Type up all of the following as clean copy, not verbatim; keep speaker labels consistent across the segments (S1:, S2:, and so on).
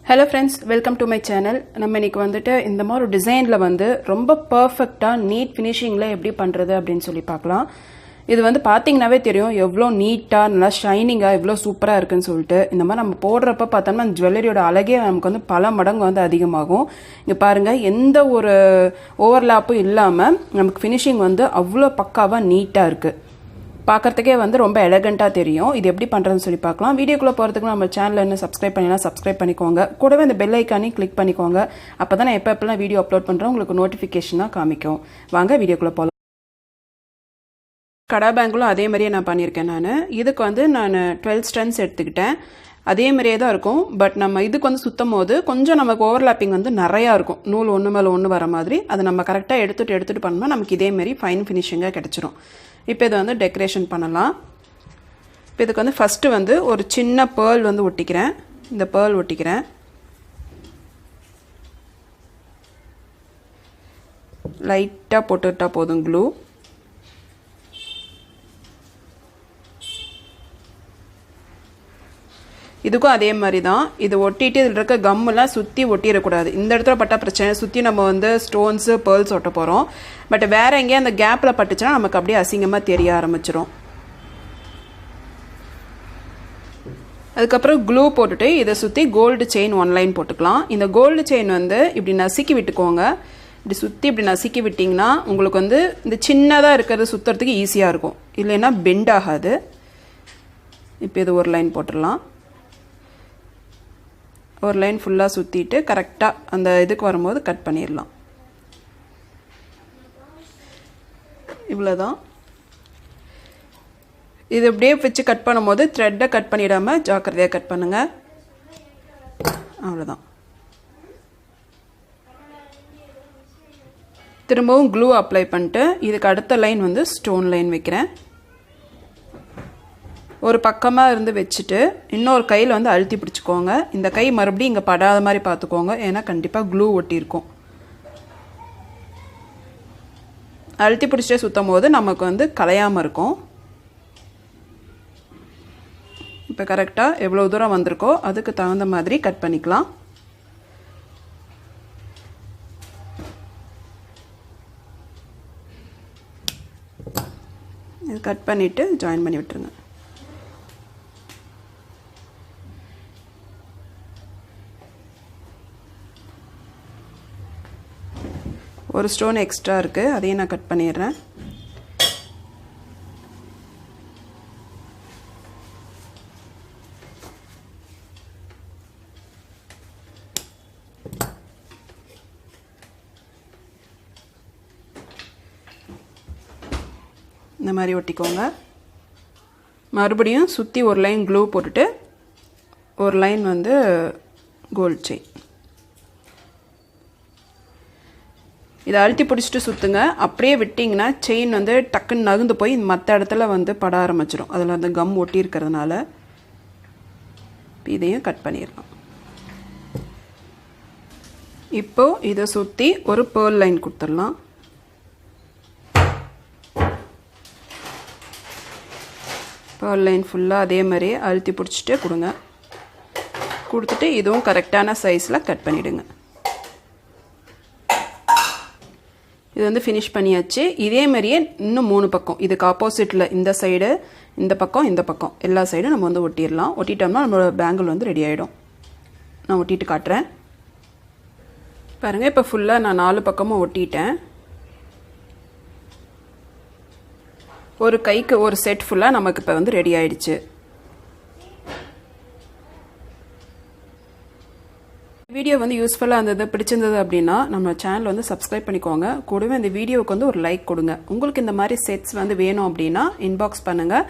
S1: Hello friends, welcome to my channel. நம்ம இன்னைக்கு வந்துட்டு இந்த மாதிரி ஒரு டிசைன்ல வந்து ரொம்ப பெர்ஃபெக்ட்டா நீட் ஃபினிஷிங்ல எப்படி பண்றது அப்படினு சொல்லி பார்க்கலாம். இது வந்து பாத்தீங்கனாவே தெரியும் எவ்வளவு நீட்டா நல்லா ஷைனிங்கா எவ்வளவு சூப்பரா இருக்குன்னு சொல்லிட்டு. இந்த மாதிரி நம்ம போடுறப்ப பார்த்தோம்னா அந்த ஜுவல்லரியோட அழகே நமக்கு வந்து பல மடங்கு வந்து அதிகமாகும். இங்க பாருங்க எந்த ஒரு ஓவர்லாப்பும் இல்லாம நமக்கு ஃபினிஷிங் வந்து அவ்வளவு பக்காவா நீட்டா இருக்கு. பார்க்கறதுக்கே வந்து ரொம்ப எலகண்டா தெரியும். இது எப்படி பண்றதுன்னு சொல்லி பார்க்கலாம். வீடியோக்குள்ள போறதுக்கு நம்ம சேனலை என்ன சப்ஸ்கிரைப் பண்ணலாம், சப்ஸ்கிரைப் பண்ணிக்கோங்க. கூடவே இந்த பெல் ஐகானையும் கிளிக் பண்ணிக்கோங்க. அப்பதான் நான் எப்பப்பெல்லாம் வீடியோ அப்லோட் பண்றேன் உங்களுக்கு நோட்டிஃபிகேஷனா காமிக்கும். வாங்க வீடியோக்குள்ள போலாம். கடா பேங்கிலும் அதே மாதிரியே நான் பண்ணியிருக்கேன். இதுக்கு வந்து நான் 12 ஸ்ட்ரென்த்ஸ் எடுத்துக்கிட்டேன். அதே மாதிரியே தான் இருக்கும். பட் நம்ம இதுக்கு வந்து சுத்தம் போது கொஞ்சம் நமக்கு ஓவர்லாப்பிங் வந்து நிறையா இருக்கும். நூல் ஒன்று மேலே ஒன்று வர மாதிரி அதை நம்ம கரெக்டாக எடுத்துட்டு பண்ணோம்னா நமக்கு இதே மாதிரி ஃபைன் ஃபினிஷிங்காக கிடைச்சிரும். இப்போ இதை வந்து டெக்கரேஷன் பண்ணலாம். இப்போ இதுக்கு வந்து ஃபஸ்ட்டு வந்து ஒரு சின்ன பேர்ல் வந்து ஒட்டிக்கிறேன். இந்த பேர்ல் ஒட்டிக்கிறேன். லைட்டாக போட்டுட்டா போதும் க்ளூ. இதுக்கும் அதே மாதிரி தான். இது ஒட்டிட்டு இதில் இருக்க கம்மெல்லாம் சுற்றி ஒட்டிடக்கூடாது. இந்த இடத்துல பட்டா பிரச்சனை, சுற்றி நம்ம வந்து ஸ்டோன்ஸு பேர்ல்ஸ் ஒட்ட போகிறோம். பட் வேறு எங்கேயும் அந்த கேப்பில் பட்டுச்சுன்னா நமக்கு அப்படியே அசிங்கமாக தெரிய ஆரம்பிச்சிடும். அதுக்கப்புறம் க்ளூ போட்டுட்டு இதை சுற்றி கோல்டு செயின் 1 லைன் போட்டுக்கலாம். இந்த கோல்டு செயின் வந்து இப்படி நசுக்கி விட்டுக்கோங்க. இப்படி சுற்றி இப்படி நசுக்கி விட்டிங்கன்னா உங்களுக்கு வந்து இந்த சின்னதாக இருக்கிறது சுற்றுறதுக்கு ஈஸியாக இருக்கும். இல்லைன்னா பெண்ட் ஆகாது. இப்போ இது ஒரு லைன் போட்டுடலாம். ஒரு லைன் ஃபுல்லாக சுற்றிட்டு கரெக்டாக அந்த இதுக்கு வரும்போது கட் பண்ணிடலாம். இவ்வளோதான். இது அப்படியே வச்சு கட் பண்ணும்போது த்ரெட்டை கட் பண்ணிடாமல் ஜாக்கிரதையாக கட் பண்ணுங்கள். அவ்வளோதான். திரும்பவும் க்ளூ அப்ளை பண்ணிட்டு இதுக்கு அடுத்த லைன் வந்து ஸ்டோன் லைன் வைக்கிறேன். ஒரு பக்கமாக இருந்து வச்சுட்டு இன்னொரு கையில் வந்து அழுத்தி பிடிச்சிக்கோங்க. இந்த கை மறுபடியும் இங்கே படாத மாதிரி பார்த்துக்கோங்க. ஏன்னா கண்டிப்பாக க்ளூ ஒட்டியிருக்கும். அழுத்தி பிடிச்சிட்டே சுற்றும் போது நமக்கு வந்து கலையாமல் இருக்கும். இப்போ கரெக்டாக எவ்வளோ தூரம் வந்திருக்கோ அதுக்கு தகுந்த மாதிரி கட் பண்ணிக்கலாம். இது கட் பண்ணிவிட்டு ஜாயின் பண்ணி விட்டுருங்க. ஒரு ஸ்டோன் எக்ஸ்ட்ரா இருக்குது, அதையும் நான் கட் பண்ணிடுறேன். இந்த மாதிரி ஒட்டிக்கோங்க. மறுபடியும் சுற்றி ஒரு லைன் க்ளூ போட்டுட்டு ஒரு லைன் வந்து கோல்ட் செயின். இதை அழுத்தி பிடிச்சிட்டு சுற்றுங்க. அப்படியே விட்டிங்கன்னா செயின் வந்து டக்குன்னு நகுந்து போய் மற்ற இடத்துல வந்து பட ஆரம்பிச்சிடும். அதில் அந்த கம் ஒட்டி இருக்கிறதுனால இதையும் கட் பண்ணிடலாம். இப்போது இதை சுற்றி ஒரு பேர்ல் லைன் கொடுத்துடலாம். பேர்ல் லைன் ஃபுல்லாக அதே மாதிரி அழுத்தி பிடிச்சிட்டு கொடுங்க. கொடுத்துட்டு இதுவும் கரெக்டான சைஸில் கட் பண்ணிவிடுங்க. இது வந்து ஃபினிஷ் பண்ணியாச்சு. இதே மாதிரியே இன்னும் 3 பக்கம் இதுக்கு ஆப்போசிட்டில் இந்த சைடு இந்த பக்கம் எல்லா சைடும் நம்ம வந்து ஒட்டிடலாம். ஒட்டிட்டோம்னா நம்மளோட பேங்கிள் வந்து ரெடி ஆகிடும். நான் ஒட்டிட்டு காட்டுறேன் பாருங்கள். இப்போ ஃபுல்லாக நான் 4 பக்கமும் ஒட்டிட்டேன். ஒரு கைக்கு ஒரு செட் ஃபுல்லாக நமக்கு இப்போ வந்து ரெடி ஆயிடுச்சு. வீடியோ வந்து யூஸ்ஃபுல்லாக இருந்தது, பிடிச்சிருந்தது அப்படின்னா நம்ம சேனல் வந்து சப்ஸ்கிரைப் பண்ணிக்கோங்க. கூடவே இந்த வீடியோவுக்கு வந்து ஒரு லைக் கொடுங்க. உங்களுக்கு இந்த மாதிரி செட்ஸ் வந்து வேணும் அப்படின்னா இன்பாக்ஸ் பண்ணுங்கள்.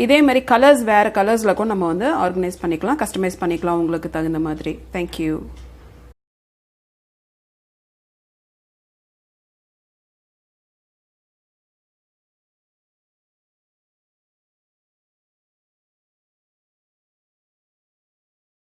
S1: இதே மாதிரி கலர்ஸ் வேறு கலர்ஸில் கூட நம்ம வந்து ஆர்கனைஸ் பண்ணிக்கலாம், கஸ்டமைஸ் பண்ணிக்கலாம் உங்களுக்கு தகுந்த மாதிரி. தேங்க்யூ.